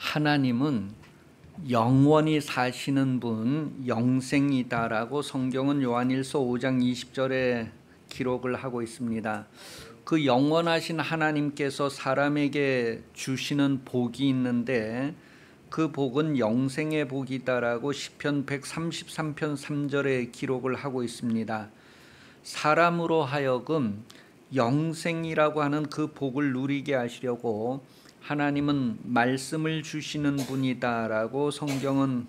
하나님은 영원히 사시는 분, 영생이다라고 성경은 요한일서 5장 20절에 기록을 하고 있습니다. 그 영원하신 하나님께서 사람에게 주시는 복이 있는데 그 복은 영생의 복이다라고 시편 133편 3절에 기록을 하고 있습니다. 사람으로 하여금 영생이라고 하는 그 복을 누리게 하시려고 하나님은 말씀을 주시는 분이다라고 성경은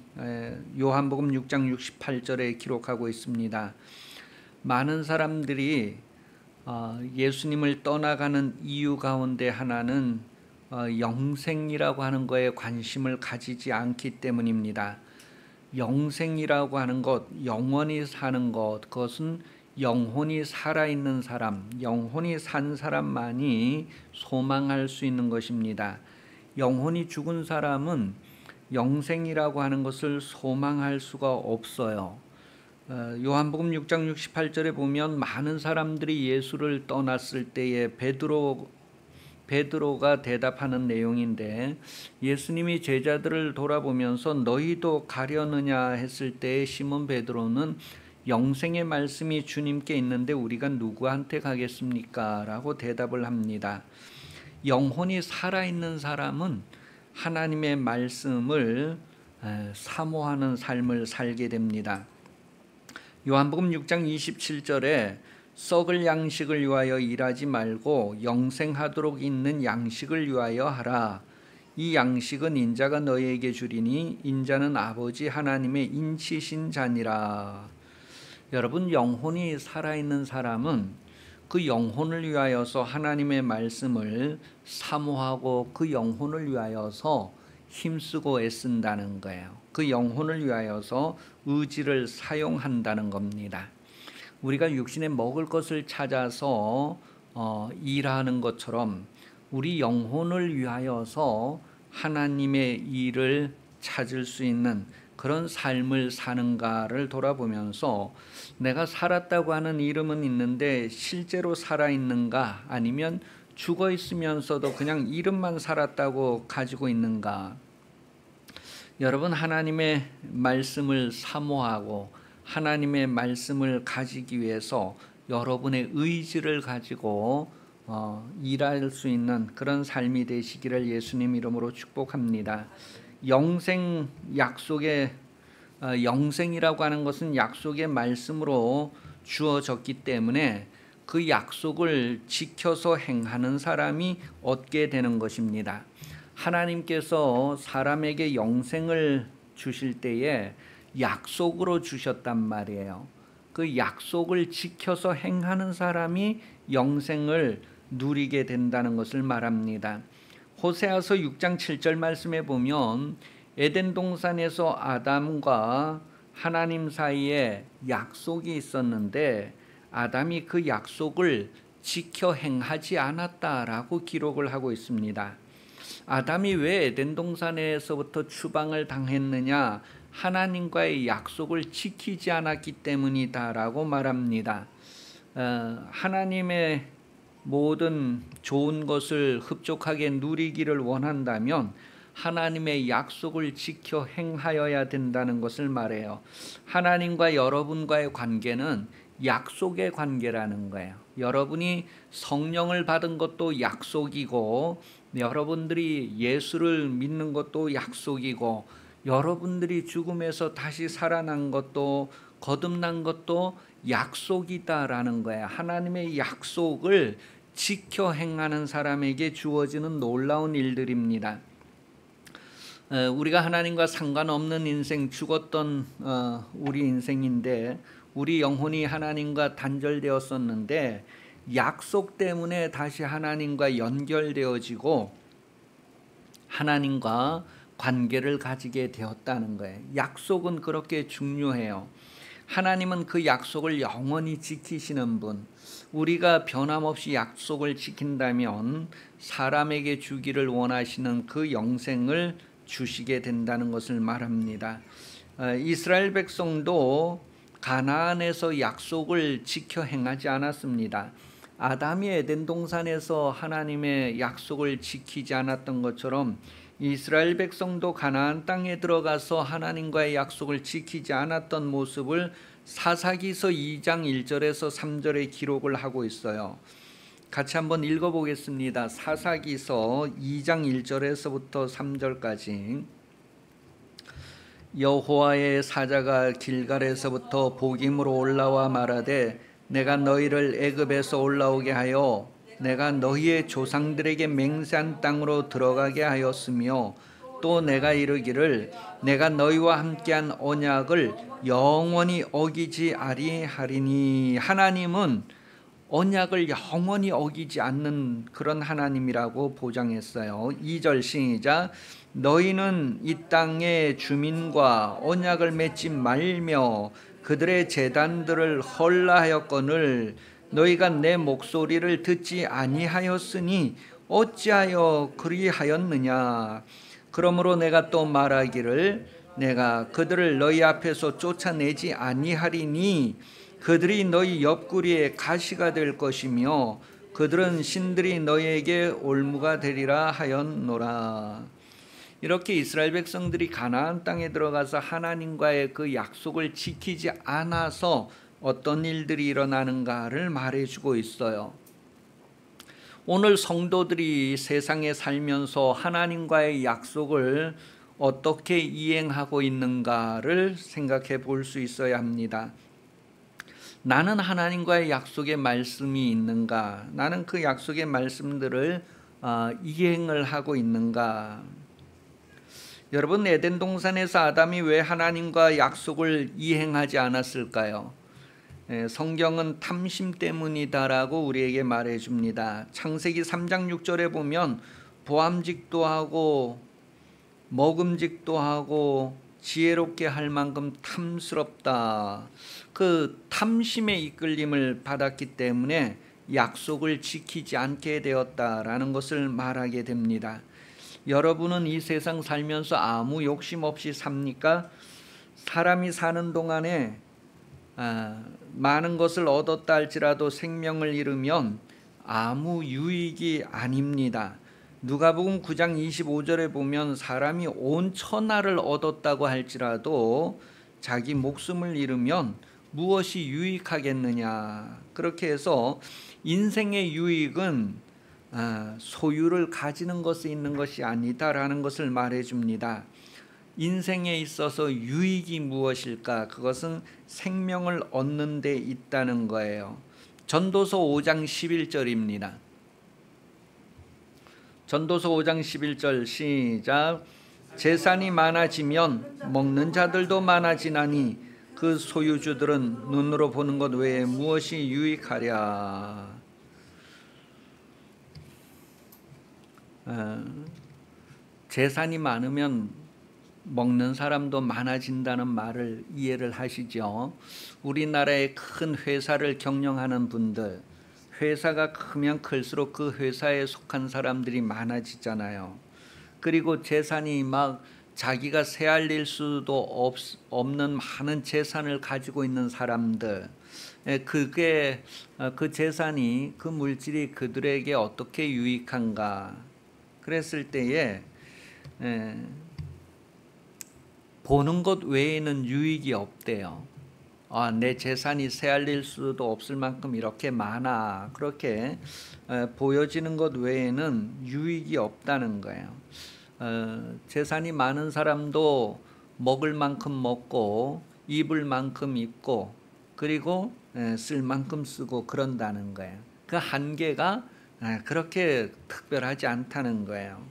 요한복음 6장 68절에 기록하고 있습니다. 많은 사람들이 예수님을 떠나가는 이유 가운데 하나는 영생이라고 하는 것에 관심을 가지지 않기 때문입니다. 영생이라고 하는 것, 영원히 사는 것, 그것은 영혼이 살아있는 사람, 영혼이 산 사람만이 소망할 수 있는 것입니다. 영혼이 죽은 사람은 영생이라고 하는 것을 소망할 수가 없어요. 요한복음 6장 68절에 보면 많은 사람들이 예수를 떠났을 때에 베드로가 대답하는 내용인데, 예수님이 제자들을 돌아보면서 너희도 가려느냐 했을 때 시몬 베드로는 영생의 말씀이 주님께 있는데 우리가 누구한테 가겠습니까? 라고 대답을 합니다. 영혼이 살아있는 사람은 하나님의 말씀을 사모하는 삶을 살게 됩니다. 요한복음 6장 27절에 썩을 양식을 위하여 일하지 말고 영생하도록 있는 양식을 위하여 하라. 이 양식은 인자가 너희에게 주리니 인자는 아버지 하나님의 인치신 자니라. 여러분, 영혼이 살아있는 사람은 그 영혼을 위하여서 하나님의 말씀을 사모하고 그 영혼을 위하여서 힘쓰고 애쓴다는 거예요. 그 영혼을 위하여서 의지를 사용한다는 겁니다. 우리가 육신에 먹을 것을 찾아서 일하는 것처럼 우리 영혼을 위하여서 하나님의 일을 찾을 수 있는 그런 삶을 사는가를 돌아보면서 내가 살았다고 하는 이름은 있는데 실제로 살아있는가, 아니면 죽어 있으면서도 그냥 이름만 살았다고 가지고 있는가. 여러분, 하나님의 말씀을 사모하고 하나님의 말씀을 가지기 위해서 여러분의 의지를 가지고 일할 수 있는 그런 삶이 되시기를 예수님 이름으로 축복합니다. 영생 약속의 영생이라고 하는 것은 약속의 말씀으로 주어졌기 때문에 그 약속을 지켜서 행하는 사람이 얻게 되는 것입니다. 하나님께서 사람에게 영생을 주실 때에 약속으로 주셨단 말이에요. 그 약속을 지켜서 행하는 사람이 영생을 누리게 된다는 것을 말합니다. 호세아서 6장 7절 말씀에 보면 에덴 동산에서 아담과 하나님 사이에 약속이 있었는데 아담이 그 약속을 지켜 행하지 않았다라고 기록을 하고 있습니다. 아담이 왜 에덴 동산에서부터 추방을 당했느냐? 하나님과의 약속을 지키지 않았기 때문이다라고 말합니다. 하나님의 모든 좋은 것을 흡족하게 누리기를 원한다면 하나님의 약속을 지켜 행하여야 된다는 것을 말해요. 하나님과 여러분과의 관계는 약속의 관계라는 거예요. 여러분이 성령을 받은 것도 약속이고, 여러분들이 예수를 믿는 것도 약속이고, 여러분들이 죽음에서 다시 살아난 것도 거듭난 것도 약속이다라는 거예요. 하나님의 약속을 지켜 행하는 사람에게 주어지는 놀라운 일들입니다. 우리가 하나님과 상관없는 인생, 죽었던 우리 인생인데 우리 영혼이 하나님과 단절되었었는데 약속 때문에 다시 하나님과 연결되어지고 하나님과 관계를 가지게 되었다는 거예요. 약속은 그렇게 중요해요. 하나님은 그 약속을 영원히 지키시는 분. 우리가 변함없이 약속을 지킨다면 사람에게 주기를 원하시는 그 영생을 주시게 된다는 것을 말합니다. 이스라엘 백성도 가나안에서 약속을 지켜 행하지 않았습니다. 아담이 에덴 동산에서 하나님의 약속을 지키지 않았던 것처럼 이스라엘 백성도 가나안 땅에 들어가서 하나님과의 약속을 지키지 않았던 모습을 사사기서 2장 1절에서 3절에 기록을 하고 있어요. 같이 한번 읽어보겠습니다. 사사기서 2장 1절에서부터 3절까지. 여호와의 사자가 길갈에서부터 복임으로 올라와 말하되 내가 너희를 애굽에서 올라오게 하여 내가 너희의 조상들에게 맹세한 땅으로 들어가게 하였으며 또 내가 이르기를 내가 너희와 함께한 언약을 영원히 어기지 아니하리니. 하나님은 언약을 영원히 어기지 않는 그런 하나님이라고 보장했어요. 2절 시작. 너희는 이 땅의 주민과 언약을 맺지 말며 그들의 제단들을 헐라하였거늘 너희가 내 목소리를 듣지 아니하였으니 어찌하여 그리하였느냐. 그러므로 내가 또 말하기를 내가 그들을 너희 앞에서 쫓아내지 아니하리니 그들이 너희 옆구리에 가시가 될 것이며 그들은 신들이 너희에게 올무가 되리라 하였노라. 이렇게 이스라엘 백성들이 가나안 땅에 들어가서 하나님과의 그 약속을 지키지 않아서 어떤 일들이 일어나는가를 말해주고 있어요. 오늘 성도들이 세상에 살면서 하나님과의 약속을 어떻게 이행하고 있는가를 생각해 볼 수 있어야 합니다. 나는 하나님과의 약속의 말씀이 있는가? 나는 그 약속의 말씀들을 이행을 하고 있는가? 여러분, 에덴 동산에서 아담이 왜 하나님과 약속을 이행하지 않았을까요? 성경은 탐심 때문이다라고 우리에게 말해줍니다. 창세기 3장 6절에 보면 보암직도 하고 먹음직도 하고 지혜롭게 할 만큼 탐스럽다. 그 탐심의 이끌림을 받았기 때문에 약속을 지키지 않게 되었다라는 것을 말하게 됩니다. 여러분은 이 세상 살면서 아무 욕심 없이 삽니까? 사람이 사는 동안에 많은 것을 얻었다 할지라도 생명을 잃으면 아무 유익이 아닙니다. 누가복음 9장 25절에 보면 사람이 온 천하를 얻었다고 할지라도 자기 목숨을 잃으면 무엇이 유익하겠느냐. 그렇게 해서 인생의 유익은 소유를 가지는 것에 있는 것이 아니다라는 것을 말해줍니다. 인생에 있어서 유익이 무엇일까? 그것은 생명을 얻는 데 있다는 거예요. 전도서 5장 11절입니다. 전도서 5장 11절 시작. 재산이 많아지면 먹는 자들도 많아지나니 그 소유주들은 눈으로 보는 것 외에 무엇이 유익하랴. 재산이 많으면 먹는 사람도 많아진다는 말을 이해를 하시죠. 우리나라의 큰 회사를 경영하는 분들, 회사가 크면 클수록 그 회사에 속한 사람들이 많아지잖아요. 그리고 재산이 막 자기가 세알릴 수도 없는 많은 재산을 가지고 있는 사람들, 그게 그 재산이, 그 물질이 그들에게 어떻게 유익한가. 그랬을 때에 보는 것 외에는 유익이 없대요. 내 재산이 세알릴 수도 없을 만큼 이렇게 많아. 그렇게 보여지는 것 외에는 유익이 없다는 거예요. 재산이 많은 사람도 먹을 만큼 먹고 입을 만큼 입고 그리고 쓸 만큼 쓰고 그런다는 거예요. 그 한계가 그렇게 특별하지 않다는 거예요.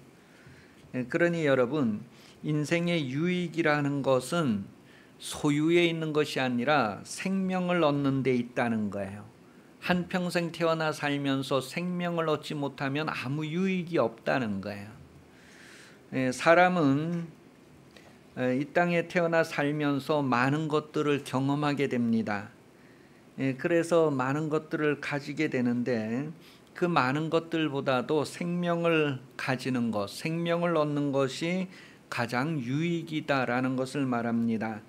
그러니 여러분, 인생의 유익이라는 것은 소유에 있는 것이 아니라 생명을 얻는 데 있다는 거예요. 한평생 태어나 살면서 생명을 얻지 못하면 아무 유익이 없다는 거예요. 사람은 이 땅에 태어나 살면서 많은 것들을 경험하게 됩니다. 그래서 많은 것들을 가지게 되는데 그 많은 것들보다도 생명을 가지는 것, 생명을 얻는 것이 가장 유익이다라는 것을 말합니다.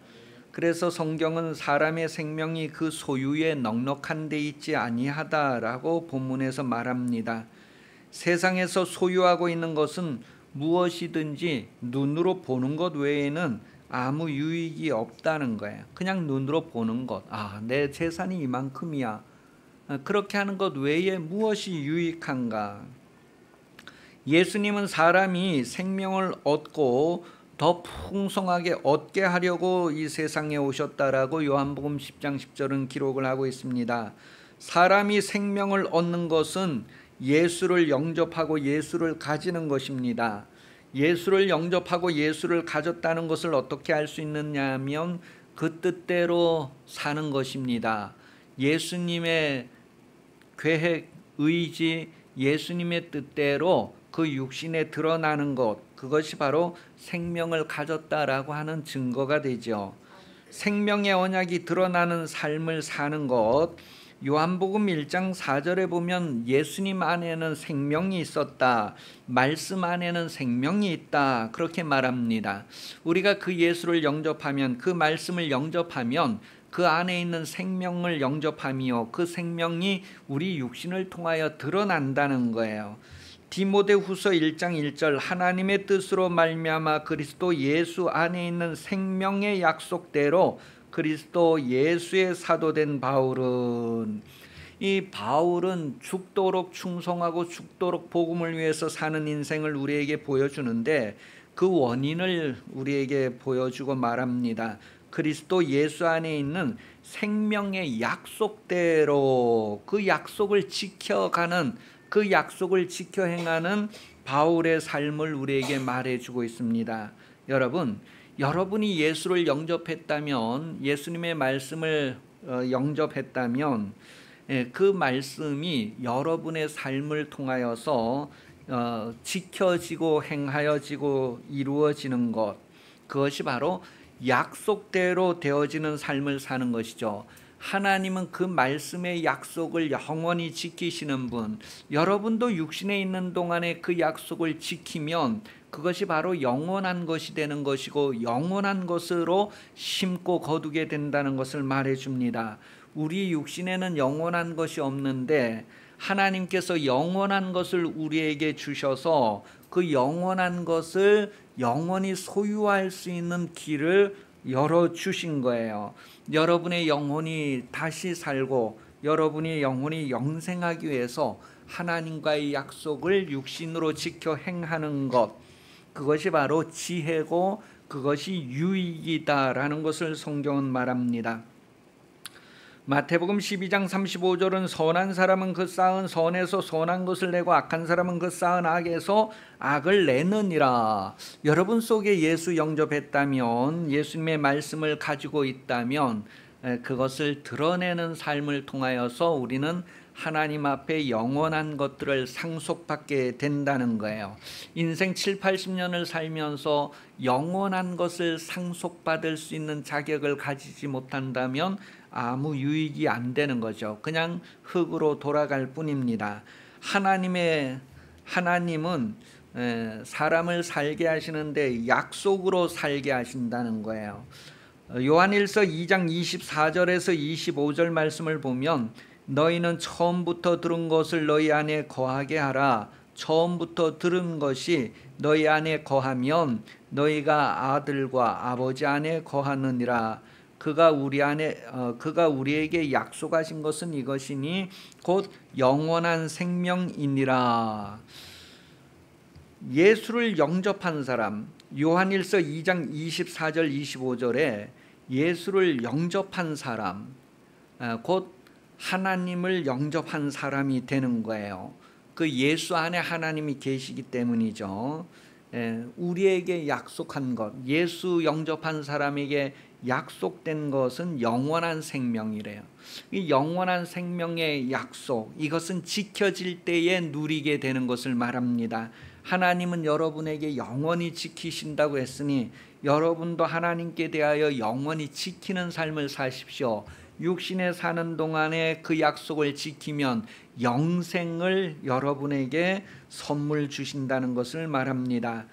그래서 성경은 사람의 생명이 그 소유에 넉넉한 데 있지 아니하다라고 본문에서 말합니다. 세상에서 소유하고 있는 것은 무엇이든지 눈으로 보는 것 외에는 아무 유익이 없다는 거예요. 그냥 눈으로 보는 것. 내 재산이 이만큼이야. 그렇게 하는 것 외에 무엇이 유익한가? 예수님은 사람이 생명을 얻고 더 풍성하게 얻게 하려고 이 세상에 오셨다라고 요한복음 10장 10절은 기록을 하고 있습니다. 사람이 생명을 얻는 것은 예수를 영접하고 예수를 가지는 것입니다. 예수를 영접하고 예수를 가졌다는 것을 어떻게 알 수 있느냐 하면 그 뜻대로 사는 것입니다. 예수님의 계획, 의지, 예수님의 뜻대로 그 육신에 드러나는 것, 그것이 바로 생명을 가졌다라고 하는 증거가 되죠. 생명의 언약이 드러나는 삶을 사는 것, 요한복음 1장 4절에 보면 예수님 안에는 생명이 있었다, 말씀 안에는 생명이 있다, 그렇게 말합니다. 우리가 그 예수를 영접하면, 그 말씀을 영접하면 그 안에 있는 생명을 영접하며 그 생명이 우리 육신을 통하여 드러난다는 거예요. 디모데후서 1장 1절 하나님의 뜻으로 말미암아 그리스도 예수 안에 있는 생명의 약속대로 그리스도 예수의 사도된 바울은, 이 바울은 죽도록 충성하고 죽도록 복음을 위해서 사는 인생을 우리에게 보여주는데 그 원인을 우리에게 보여주고 말합니다. 그리스도 예수 안에 있는 생명의 약속대로 그 약속을 지켜가는, 그 약속을 지켜 행하는 바울의 삶을 우리에게 말해주고 있습니다. 여러분이 예수를 영접했다면, 예수님의 말씀을 영접했다면 그 말씀이 여러분의 삶을 통하여서 지켜지고 행하여지고 이루어지는 것, 그것이 바로 약속대로 되어지는 삶을 사는 것이죠. 하나님은 그 말씀의 약속을 영원히 지키시는 분, 여러분도 육신에 있는 동안에 그 약속을 지키면 그것이 바로 영원한 것이 되는 것이고 영원한 것으로 심고 거두게 된다는 것을 말해줍니다. 우리 육신에는 영원한 것이 없는데 하나님께서 영원한 것을 우리에게 주셔서 그 영원한 것을 영원히 소유할 수 있는 길을 열어주신 거예요. 여러분의 영혼이 다시 살고 여러분이 영혼이 영생하기 위해서 하나님과의 약속을 육신으로 지켜 행하는 것, 그것이 바로 지혜고 그것이 유익이다라는 것을 성경은 말합니다. 마태복음 12장 35절은 선한 사람은 그 쌓은 선에서 선한 것을 내고 악한 사람은 그 쌓은 악에서 악을 내느니라. 여러분 속에 예수 영접했다면, 예수님의 말씀을 가지고 있다면 그것을 드러내는 삶을 통하여서 우리는 하나님 앞에 영원한 것들을 상속받게 된다는 거예요. 인생 7, 80년을 살면서 영원한 것을 상속받을 수 있는 자격을 가지지 못한다면 아무 유익이 안 되는 거죠. 그냥 흙으로 돌아갈 뿐입니다. 하나님은 사람을 살게 하시는데 약속으로 살게 하신다는 거예요. 요한일서 2장 24절에서 25절 말씀을 보면 너희는 처음부터 들은 것을 너희 안에 거하게 하라. 처음부터 들은 것이 너희 안에 거하면 너희가 아들과 아버지 안에 거하느니라. 그가 우리에게 약속하신 것은 이것이니 곧 영원한 생명이니라. 예수를 영접한 사람, 요한일서 2장 24절 25절에 예수를 영접한 사람, 곧 하나님을 영접한 사람이 되는 거예요. 그 예수 안에 하나님이 계시기 때문이죠. 우리에게 약속한 것, 예수 영접한 사람에게 약속된 것은 영원한 생명이래요. 이 영원한 생명의 약속, 이것은 지켜질 때에 누리게 되는 것을 말합니다. 하나님은 여러분에게 영원히 지키신다고 했으니 여러분도 하나님께 대하여 영원히 지키는 삶을 사십시오. 육신에 사는 동안에 그 약속을 지키면 영생을 여러분에게 선물 주신다는 것을 말합니다.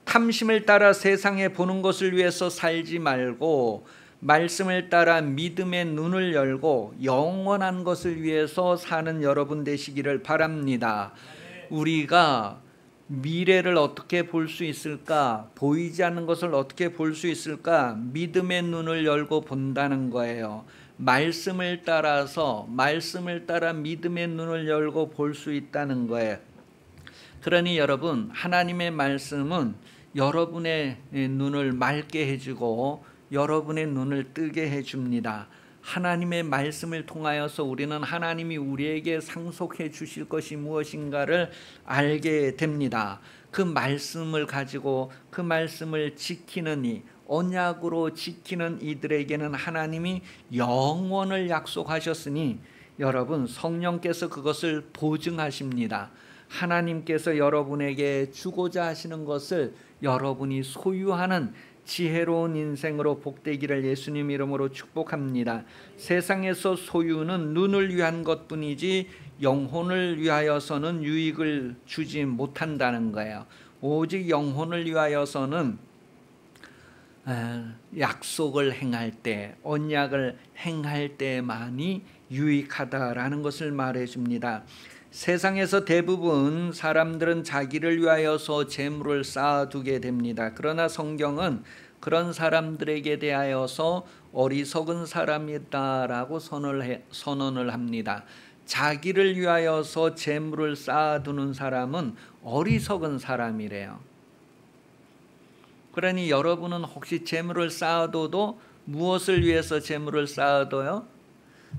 탐심을 따라 세상에 보는 것을 위해서 살지 말고 말씀을 따라 믿음의 눈을 열고 영원한 것을 위해서 사는 여러분 되시기를 바랍니다. 우리가 미래를 어떻게 볼 수 있을까? 보이지 않는 것을 어떻게 볼 수 있을까? 믿음의 눈을 열고 본다는 거예요. 말씀을 따라 믿음의 눈을 열고 볼 수 있다는 거예요. 그러니 여러분, 하나님의 말씀은 여러분의 눈을 맑게 해주고 여러분의 눈을 뜨게 해줍니다. 하나님의 말씀을 통하여서 우리는 하나님이 우리에게 상속해 주실 것이 무엇인가를 알게 됩니다. 그 말씀을 가지고 그 말씀을 지키는 언약으로 지키는 이들에게는 하나님이 영원을 약속하셨으니 여러분, 성령께서 그것을 보증하십니다. 하나님께서 여러분에게 주고자 하시는 것을 여러분이 소유하는 지혜로운 인생으로 복되기를 예수님 이름으로 축복합니다. 세상에서 소유는 눈을 위한 것뿐이지 영혼을 위하여서는 유익을 주지 못한다는 거예요. 오직 영혼을 위하여서는 약속을 행할 때, 언약을 행할 때만이 유익하다라는 것을 말해줍니다. 세상에서 대부분 사람들은 자기를 위하여서 재물을 쌓아두게 됩니다. 그러나 성경은 그런 사람들에게 대하여서 어리석은 사람이다라고 선언을 합니다. 자기를 위하여서 재물을 쌓아두는 사람은 어리석은 사람이래요. 그러니 여러분은 혹시 재물을 쌓아둬도 무엇을 위해서 재물을 쌓아둬요?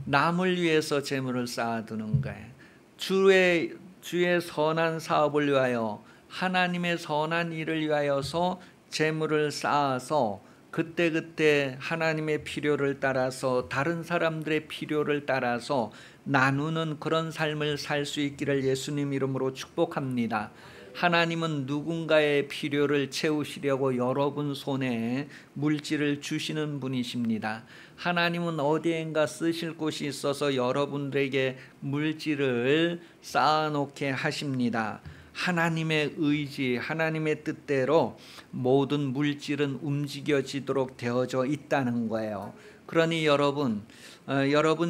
남을 위해서 재물을 쌓아두는 거예요. 주의 선한 사업을 위하여, 하나님의 선한 일을 위하여서 재물을 쌓아서 그때그때 하나님의 필요를 따라서, 다른 사람들의 필요를 따라서 나누는 그런 삶을 살 수 있기를 예수님 이름으로 축복합니다. 하나님은 누군가의 필요를 채우시려고 여러분 손에 물질을 주시는 분이십니다. 하나님은 어디엔가 쓰실 곳이 있어서 여러분들에게 물질을 쌓아놓게 하십니다. 하나님의 의지, 하나님의 뜻대로 모든 물질은 움직여지도록 되어져 있다는 거예요. 그러니 여러분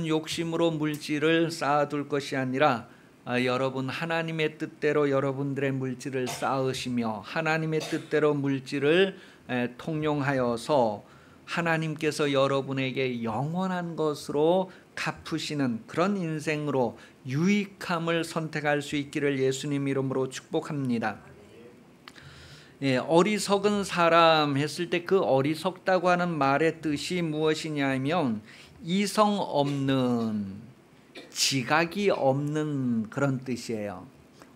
욕심으로 물질을 쌓아둘 것이 아니라 여러분 하나님의 뜻대로 여러분들의 물질을 쌓으시며 하나님의 뜻대로 물질을 통용하여서 하나님께서 여러분에게 영원한 것으로 갚으시는 그런 인생으로 유익함을 선택할 수 있기를 예수님 이름으로 축복합니다. 어리석은 사람 했을 때 그 어리석다고 하는 말의 뜻이 무엇이냐면 이성 없는, 지각이 없는 그런 뜻이에요.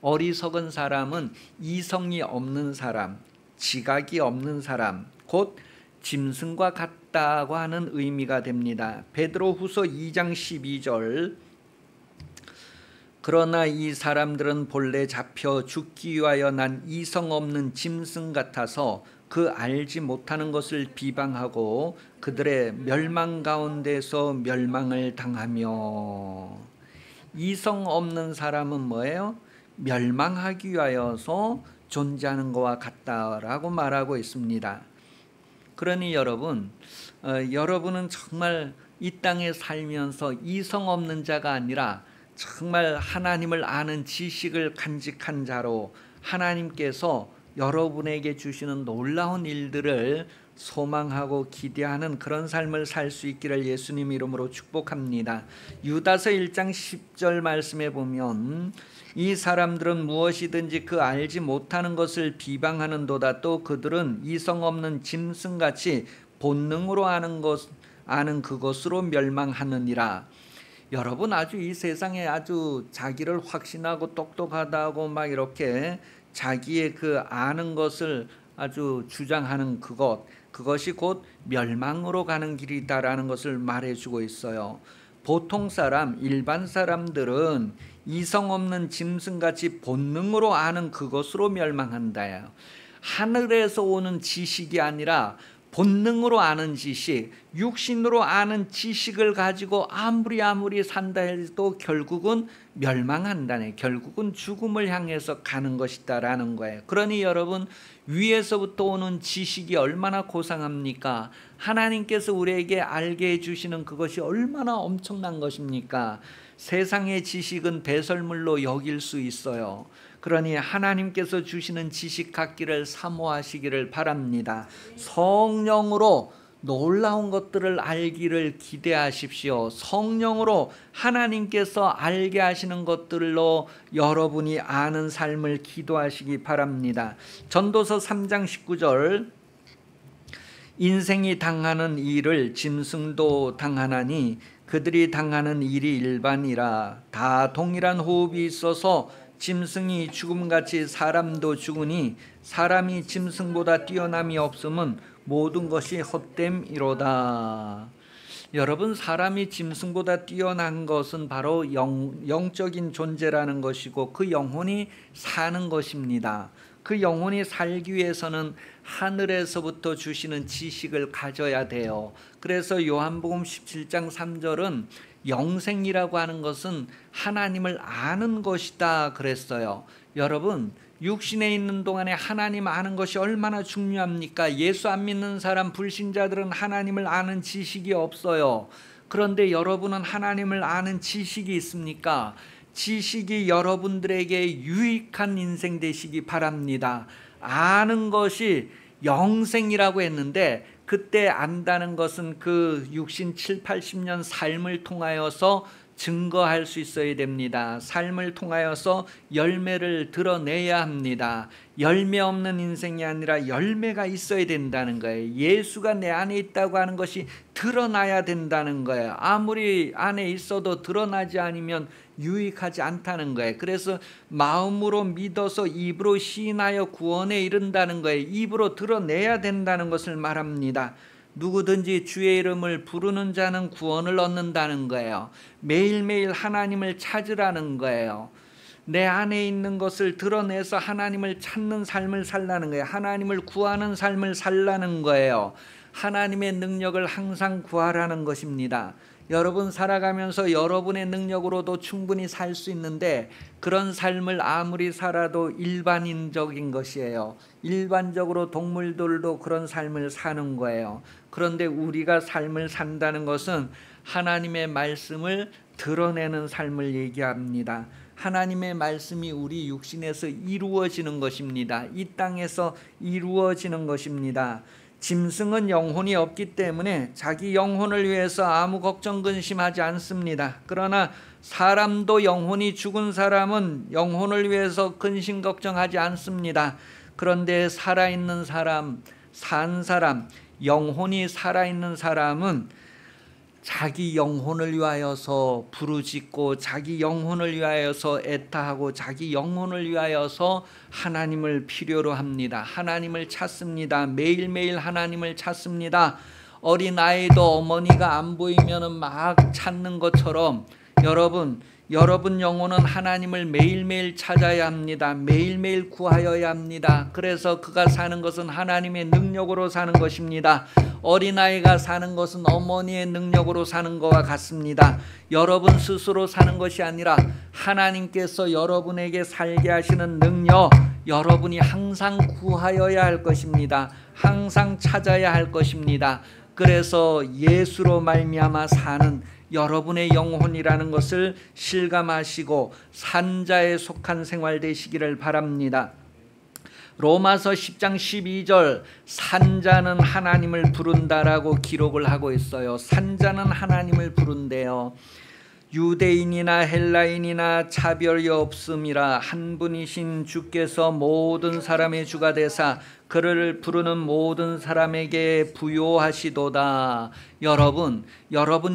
어리석은 사람은 이성이 없는 사람, 지각이 없는 사람, 곧 짐승과 같다고 하는 의미가 됩니다. 베드로후서 2장 12절, 그러나 이 사람들은 본래 잡혀 죽기 위하여 난 이성 없는 짐승 같아서 그 알지 못하는 것을 비방하고 그들의 멸망 가운데서 멸망을 당하며. 이성 없는 사람은 뭐예요? 멸망하기 위하여서 존재하는 것과 같다라고 말하고 있습니다. 그러니 여러분은 정말 이 땅에 살면서 이성 없는 자가 아니라 정말 하나님을 아는 지식을 간직한 자로 하나님께서 여러분에게 주시는 놀라운 일들을 소망하고 기대하는 그런 삶을 살 수 있기를 예수님 이름으로 축복합니다. 유다서 1장 10절 말씀에 보면 이 사람들은 무엇이든지 그 알지 못하는 것을 비방하는도다. 또 그들은 이성 없는 짐승같이 본능으로 아는 그것으로 멸망하느니라. 여러분 아주 이 세상에 아주 자기를 확신하고 똑똑하다고 막 이렇게 자기의 그 아는 것을 아주 주장하는 그것이 곧 멸망으로 가는 길이다라는 것을 말해주고 있어요. 보통 사람, 일반 사람들은 이성 없는 짐승같이 본능으로 아는 그것으로 멸망한다요. 하늘에서 오는 지식이 아니라 본능으로 아는 지식, 육신으로 아는 지식을 가지고 아무리 산다 해도 결국은 멸망한다네. 결국은 죽음을 향해서 가는 것이다라는 거예요. 그러니 여러분 위에서부터 오는 지식이 얼마나 고상합니까? 하나님께서 우리에게 알게 해주시는 그것이 얼마나 엄청난 것입니까? 세상의 지식은 배설물로 여길 수 있어요. 그러니 하나님께서 주시는 지식 갖기를 사모하시기를 바랍니다. 성령으로 놀라운 것들을 알기를 기대하십시오. 성령으로 하나님께서 알게 하시는 것들로 여러분이 아는 삶을 기도하시기 바랍니다. 전도서 3장 19절, 인생이 당하는 일을 짐승도 당하나니 그들이 당하는 일이 일반이라. 다 동일한 호흡이 있어서 짐승이 죽음같이 사람도 죽으니 사람이 짐승보다 뛰어남이 없음은 모든 것이 헛됨이로다. 여러분, 사람이 짐승보다 뛰어난 것은 바로 영적인 존재라는 것이고 그 영혼이 사는 것입니다. 그 영혼이 살기 위해서는 하늘에서부터 주시는 지식을 가져야 돼요. 그래서 요한복음 17장 3절은 영생이라고 하는 것은 하나님을 아는 것이다 그랬어요. 여러분, 육신에 있는 동안에 하나님 아는 것이 얼마나 중요합니까? 예수 안 믿는 사람, 불신자들은 하나님을 아는 지식이 없어요. 그런데 여러분은 하나님을 아는 지식이 있습니까? 지식이 여러분들에게 유익한 인생 되시기 바랍니다. 아는 것이 영생이라고 했는데 그때 안다는 것은 그 육신 7, 80년 삶을 통하여서 증거할 수 있어야 됩니다. 삶을 통하여서 열매를 드러내야 합니다. 열매 없는 인생이 아니라 열매가 있어야 된다는 거예요. 예수가 내 안에 있다고 하는 것이 드러나야 된다는 거예요. 아무리 안에 있어도 드러나지 않으면 유익하지 않다는 거예요. 그래서 마음으로 믿어서 입으로 시인하여 구원에 이른다는 거예요. 입으로 드러내야 된다는 것을 말합니다. 누구든지 주의 이름을 부르는 자는 구원을 얻는다는 거예요. 매일매일 하나님을 찾으라는 거예요. 내 안에 있는 것을 드러내서 하나님을 찾는 삶을 살라는 거예요. 하나님을 구하는 삶을 살라는 거예요. 하나님의 능력을 항상 구하라는 것입니다. 여러분 살아가면서 여러분의 능력으로도 충분히 살 수 있는데 그런 삶을 아무리 살아도 일반인적인 것이에요. 일반적으로 동물들도 그런 삶을 사는 거예요. 그런데 우리가 삶을 산다는 것은 하나님의 말씀을 드러내는 삶을 얘기합니다. 하나님의 말씀이 우리 육신에서 이루어지는 것입니다. 이 땅에서 이루어지는 것입니다. 짐승은 영혼이 없기 때문에 자기 영혼을 위해서 아무 걱정 근심하지 않습니다. 그러나 사람도 영혼이 죽은 사람은 영혼을 위해서 근심 걱정하지 않습니다. 그런데 살아있는 사람, 산 사람, 영혼이 살아있는 사람은 자기 영혼을 위하여서 부르짖고 자기 영혼을 위하여서 애타하고 자기 영혼을 위하여서 하나님을 필요로 합니다. 하나님을 찾습니다. 매일매일 하나님을 찾습니다. 어린아이도 어머니가 안 보이면 막 찾는 것처럼 여러분 영혼은 하나님을 매일매일 찾아야 합니다. 매일매일 구하여야 합니다. 그래서 그가 사는 것은 하나님의 능력으로 사는 것입니다. 어린아이가 사는 것은 어머니의 능력으로 사는 것과 같습니다. 여러분 스스로 사는 것이 아니라 하나님께서 여러분에게 살게 하시는 능력, 여러분이 항상 구하여야 할 것입니다. 항상 찾아야 할 것입니다. 그래서 예수로 말미암아 사는 여러분의 영혼이라는 것을 실감하시고 산자에 속한 생활 되시기를 바랍니다. 로마서 10장 12절, 산자는 하나님을 부른다라고 기록을 하고 있어요. 산자는 하나님을 부른대요. 유대인이나 헬라인이나 차별이 없음이라 한 분이신 주께서 모든 사람의 주가 되사 그를 부르는 모든 사람에게 부요하시도다. 여러분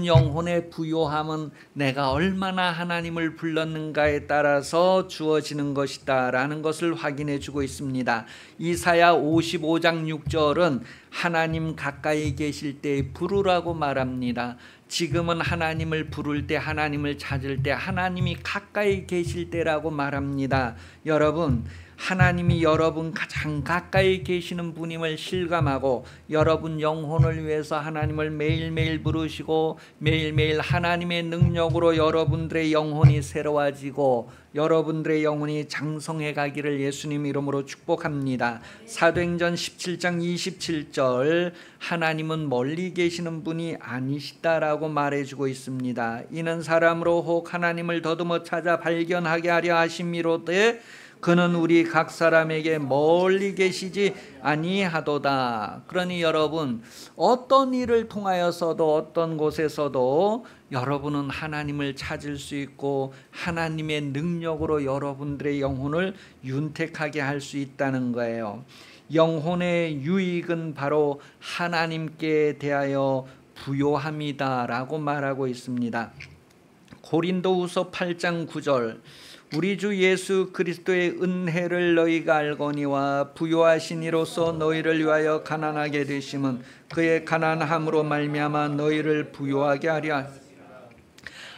영혼의 부요함은 내가 얼마나 하나님을 불렀는가에 따라서 주어지는 것이다 라는 것을 확인해 주고 있습니다. 이사야 55장 6절은 하나님 가까이 계실 때 부르라고 말합니다. 지금은 하나님을 부를 때, 하나님을 찾을 때, 하나님이 가까이 계실 때라고 말합니다. 여러분, 하나님이 여러분 가장 가까이 계시는 분임을 실감하고 여러분 영혼을 위해서 하나님을 매일매일 부르시고 매일매일 하나님의 능력으로 여러분들의 영혼이 새로워지고 여러분들의 영혼이 장성해 가기를 예수님 이름으로 축복합니다. 사도행전 17장 27절, 하나님은 멀리 계시는 분이 아니시다라고 말해주고 있습니다. 이는 사람으로 혹 하나님을 더듬어 찾아 발견하게 하려 하심이로되 그는 우리 각 사람에게 멀리 계시지 아니하도다. 그러니 여러분, 어떤 일을 통하여서도 어떤 곳에서도 여러분은 하나님을 찾을 수 있고 하나님의 능력으로 여러분들의 영혼을 윤택하게 할 수 있다는 거예요. 영혼의 유익은 바로 하나님께 대하여 부요함이다 라고 말하고 있습니다. 고린도후서 8장 9절, 우리 주 예수 그리스도의 은혜를 너희가 알거니와 부요하신 이로써 너희를 위하여 가난하게 되심은 그의 가난함으로 말미암아 너희를 부요하게 하려.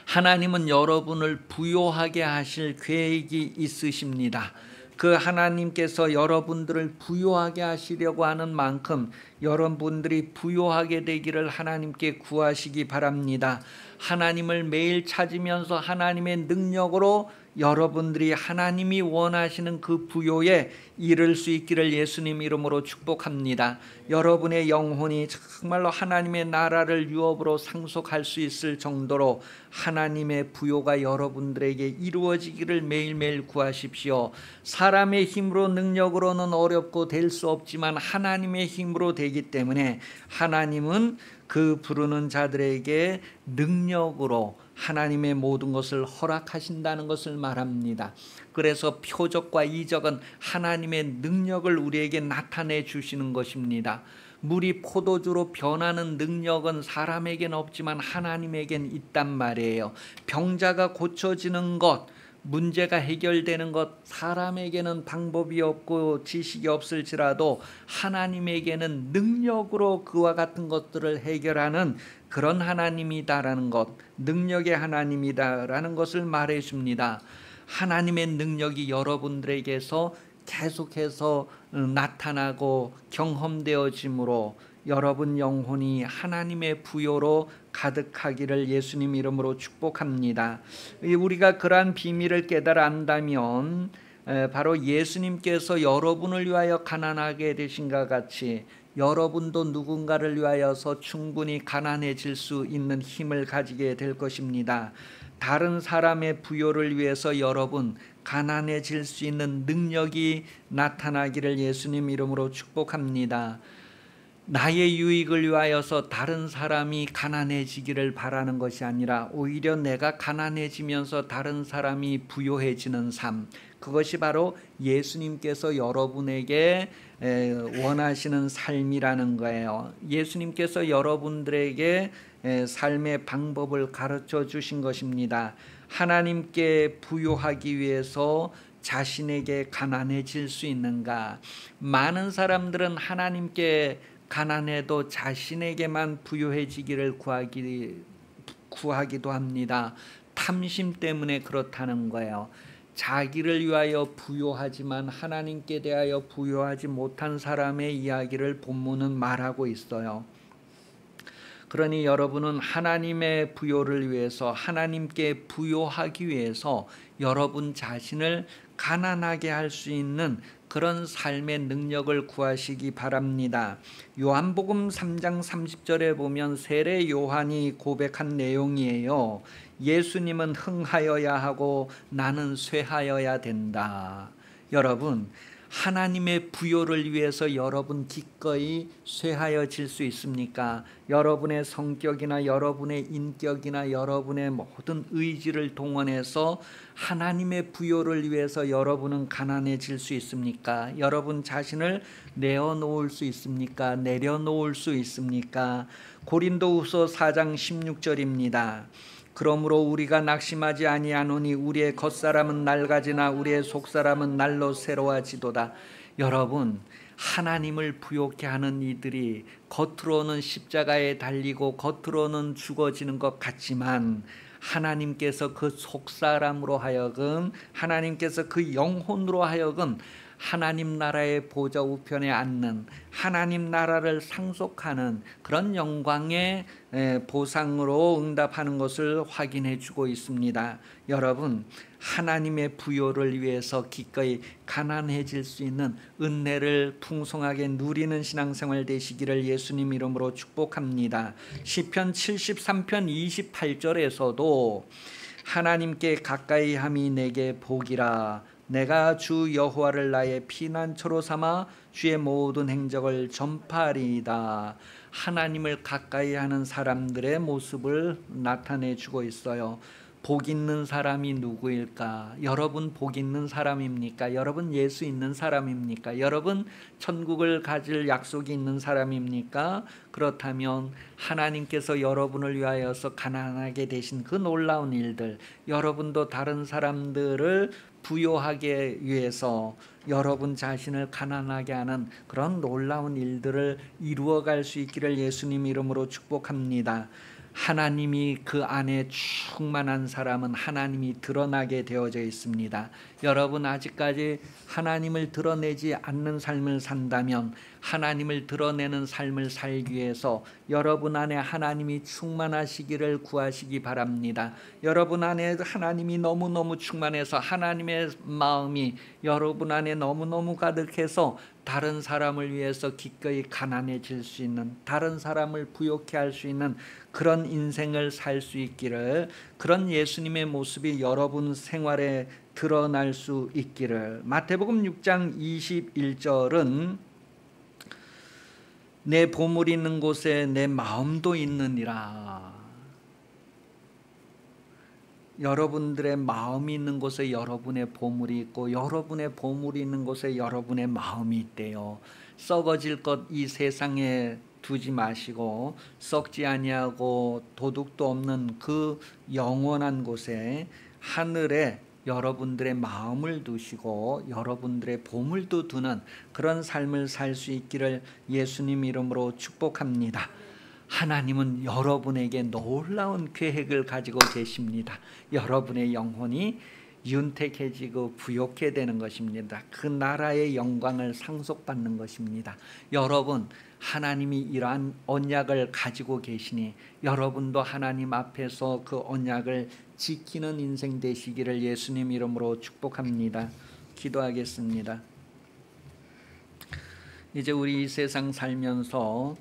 하나님은 여러분을 부요하게 하실 계획이 있으십니다. 그 하나님께서 여러분들을 부요하게 하시려고 하는 만큼 여러분들이 부요하게 되기를 하나님께 구하시기 바랍니다. 하나님을 매일 찾으면서 하나님의 능력으로 여러분들이 하나님이 원하시는 그 부요에 이를 수 있기를 예수님 이름으로 축복합니다. 여러분의 영혼이 정말로 하나님의 나라를 유업으로 상속할 수 있을 정도로 하나님의 부요가 여러분들에게 이루어지기를 매일매일 구하십시오. 사람의 힘으로 능력으로는 어렵고 될 수 없지만 하나님의 힘으로 되기 때문에 하나님은 그 부르는 자들에게 능력으로 하나님의 모든 것을 허락하신다는 것을 말합니다. 그래서 표적과 이적은 하나님의 능력을 우리에게 나타내 주시는 것입니다. 물이 포도주로 변하는 능력은 사람에게는 없지만 하나님에겐 있단 말이에요. 병자가 고쳐지는 것, 문제가 해결되는 것, 사람에게는 방법이 없고 지식이 없을지라도 하나님에게는 능력으로 그와 같은 것들을 해결하는 그런 하나님이다라는 것, 능력의 하나님이다라는 것을 말해 줍니다. 하나님의 능력이 여러분들에게서 계속해서 나타나고 경험되어지므로 여러분 영혼이 하나님의 부요로 가득하기를 예수님 이름으로 축복합니다. 우리가 그러한 비밀을 깨달아 안다면 바로 예수님께서 여러분을 위하여 가난하게 되신가 같이 여러분도 누군가를 위하여서 충분히 가난해질 수 있는 힘을 가지게 될 것입니다. 다른 사람의 부요를 위해서 여러분 가난해질 수 있는 능력이 나타나기를 예수님 이름으로 축복합니다. 나의 유익을 위하여서 다른 사람이 가난해지기를 바라는 것이 아니라 오히려 내가 가난해지면서 다른 사람이 부요해지는 삶, 그것이 바로 예수님께서 여러분에게 원하시는 삶이라는 거예요. 예수님께서 여러분들에게 삶의 방법을 가르쳐 주신 것입니다. 하나님께 부요하기 위해서 자신에게 가난해질 수 있는가? 많은 사람들은 하나님께 가난해도 자신에게만 부요해지기를 구하기도 합니다. 탐심 때문에 그렇다는 거예요. 자기를 위하여 부요하지만 하나님께 대하여 부요하지 못한 사람의 이야기를 본문은 말하고 있어요. 그러니 여러분은 하나님의 부요를 위해서, 하나님께 부요하기 위해서 여러분 자신을 가난하게 할 수 있는 그런 삶의 능력을 구하시기 바랍니다. 요한복음 3장 30절에 보면 세례 요한이 고백한 내용이에요. 예수님은 흥하여야 하고 나는 쇠하여야 된다. 여러분, 하나님의 부요를 위해서 여러분 기꺼이 쇠하여질 수 있습니까? 여러분의 성격이나 여러분의 인격이나 여러분의 모든 의지를 동원해서 하나님의 부요를 위해서 여러분은 가난해질 수 있습니까? 여러분 자신을 내어놓을 수 있습니까? 내려놓을 수 있습니까? 고린도후서 4장 16절입니다. 그러므로 우리가 낙심하지 아니하노니 우리의 겉사람은 낡아지나 우리의 속사람은 날로 새로워지도다. 여러분, 하나님을 부요케 하는 이들이 겉으로는 십자가에 달리고 겉으로는 죽어지는 것 같지만 하나님께서 그 속사람으로 하여금, 하나님께서 그 영혼으로 하여금 하나님 나라의 보좌 우편에 앉는, 하나님 나라를 상속하는 그런 영광의 보상으로 응답하는 것을 확인해 주고 있습니다. 여러분, 하나님의 부요를 위해서 기꺼이 가난해질 수 있는 은혜를 풍성하게 누리는 신앙생활 되시기를 예수님 이름으로 축복합니다. 시편 73편 28절에서도 하나님께 가까이 함이 내게 복이라, 내가 주 여호와를 나의 피난처로 삼아 주의 모든 행적을 전파하리이다. 하나님을 가까이 하는 사람들의 모습을 나타내 주고 있어요. 복 있는 사람이 누구일까? 여러분 복 있는 사람입니까? 여러분 예수 있는 사람입니까? 여러분 천국을 가질 약속이 있는 사람입니까? 그렇다면 하나님께서 여러분을 위하여서 가난하게 되신 그 놀라운 일들, 여러분도 다른 사람들을 부요하게 위해서 여러분 자신을 가난하게 하는 그런 놀라운 일들을 이루어갈 수 있기를 예수님 이름으로 축복합니다. 하나님이 그 안에 충만한 사람은 하나님이 드러나게 되어져 있습니다. 여러분 아직까지 하나님을 드러내지 않는 삶을 산다면 하나님을 드러내는 삶을 살기 위해서 여러분 안에 하나님이 충만하시기를 구하시기 바랍니다. 여러분 안에 하나님이 너무너무 충만해서 하나님의 마음이 여러분 안에 너무너무 가득해서 다른 사람을 위해서 기꺼이 가난해질 수 있는, 다른 사람을 부욕해 할 수 있는 그런 인생을 살 수 있기를, 그런 예수님의 모습이 여러분 생활에 드러날 수 있기를. 마태복음 6장 21절은 내 보물 있는 곳에 내 마음도 있느니라. 여러분들의 마음이 있는 곳에 여러분의 보물이 있고 여러분의 보물이 있는 곳에 여러분의 마음이 있대요. 썩어질 것 이 세상에 두지 마시고 썩지 아니하고 도둑도 없는 그 영원한 곳에 하늘에 여러분들의 마음을 두시고 여러분들의 보물도 두는 그런 삶을 살 수 있기를 예수님 이름으로 축복합니다. 하나님은 여러분에게 놀라운 계획을 가지고 계십니다. 여러분의 영혼이 윤택해지고 부욕해 되는 것입니다. 그 나라의 영광을 상속받는 것입니다. 여러분 하나님이 이러한 언약을 가지고 계시니 여러분도 하나님 앞에서 그 언약을 지키는 인생 되시기를 예수님 이름으로 축복합니다. 기도하겠습니다. 이제 우리 이 세상 살면서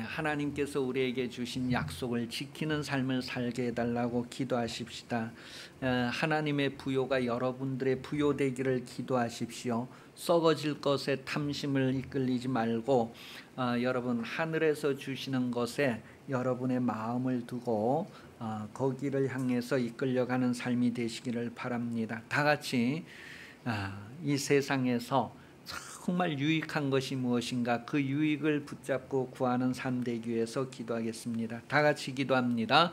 하나님께서 우리에게 주신 약속을 지키는 삶을 살게 해달라고 기도하십시다. 하나님의 부요가 여러분들의 부요 되기를 기도하십시오. 썩어질 것에 탐심을 이끌리지 말고 여러분 하늘에서 주시는 것에 여러분의 마음을 두고 거기를 향해서 이끌려가는 삶이 되시기를 바랍니다. 다 같이 이 세상에서 정말 유익한 것이 무엇인가 그 유익을 붙잡고 구하는 삶 되기 위해서 기도하겠습니다. 다 같이 기도합니다.